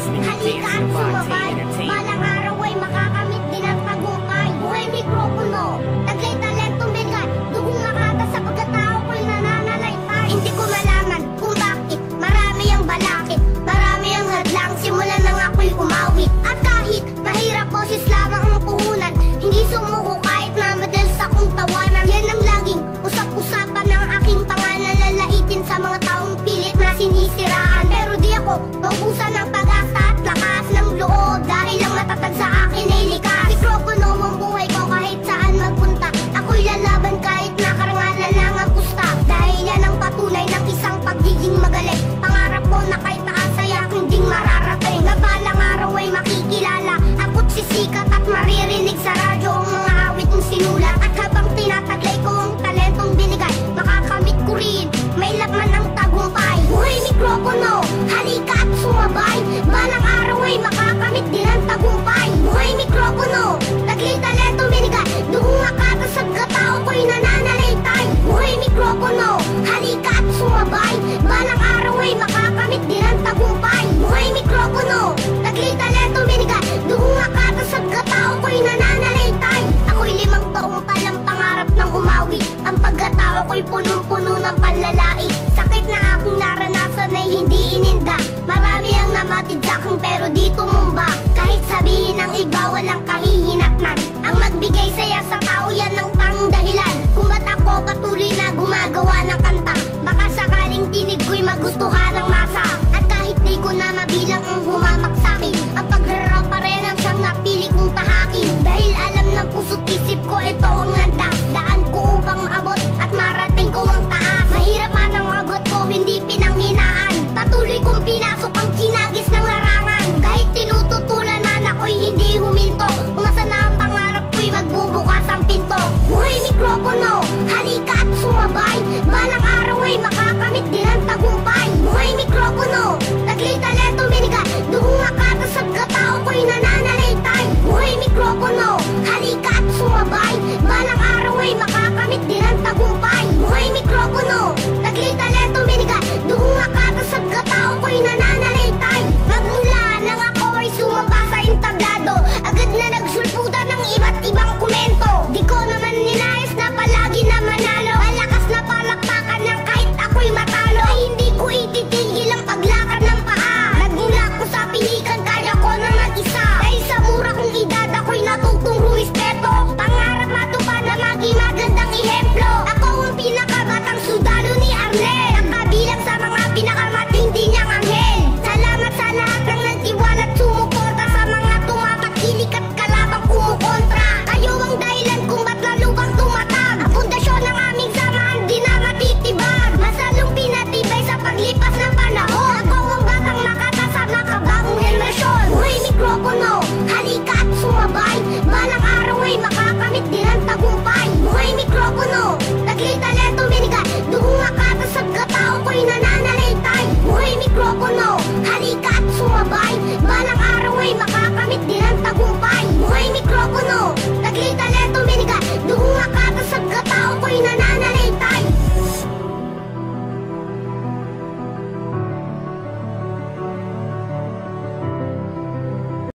Halika at sumabay, balang araw ay makakamit din ang tagumpay. Buhay mikropono, taglay talentong bigay, dugong nakata sa pagkatao ko'y nananalaytay. Hindi ko malaman kung bakit marami ang balakid, marami ang hadlang, simulan nang ako'y umawi. At kahit mahirap boses lamang ang puhunan, hindi sumuko kahit na madalas akong tawanan. Yan ang laging usap-usapan ng aking pangalan, lalaitin sa mga taong pilit na sinisiraan. Pero di ako maubusan ng pag-asa at lakas ng loob, dahil ang matatag sa akin ay likas. Mikropono ang buhay ko kahit saan magpunta, ako'y lalaban kahit nakarangalan lang ang pusta. Dahil yan ang patunay ng isang pagiging magaling, pangarap ko na kahit taas ay aking ding mararating. Na balang araw ay makikilala, ako't sisikat at maririnig sa radyo ang mga awit ng sinulat. At habang tinataglay ko ang talentong binigay, makakamit ko rin, may laman ng tagumpay. Buhay mikropono, halika at sumabay, balang araw ay makakamit din ang tagumpay. Buhay mikropono, taglay talentong binigay, doong nakata sa katao ko'y nananalaytay. Buhay mikropono, halika at sumabay, balang araw ay makakamit din ang tagumpay. Buhay mikropono, taglay talentong binigay, doong nakata sa katao ko'y nananalaytay. Ako'y 5 taong palang pangarap ng umawi, ang pagkatao ko'y punong-puno ng panlalait. Sakit na aking naranasan ay hindi ininda, marami ang namatid sa'kin pero di tumumba. Kahit sabihin ng iba walang kahihinatnan, ang magbigay saya sa tao yan ang tanging dahilan kung ba't ako patuloy na gumagawa ng kanta. Baka sakaling tinig ko'y magustuhan ng masa, at kahit di ko na mabilang ang humamak sa'kin, ang pagrarap pa rin ang siyang napili kong tahakin. Dahil alam ng puso't isip ko ito ang landas, daan ko upang maabot at marating ko ang taas. Mahirap man ang agot ko, hindi pinanghinaan, patuloy kong pinasok ang kinagis ng larangan. Kahit tinututulan man ako'y hindi huminto, umasa na ang pangarap ko'y magbubukas ang pinto. Buhay mikropono,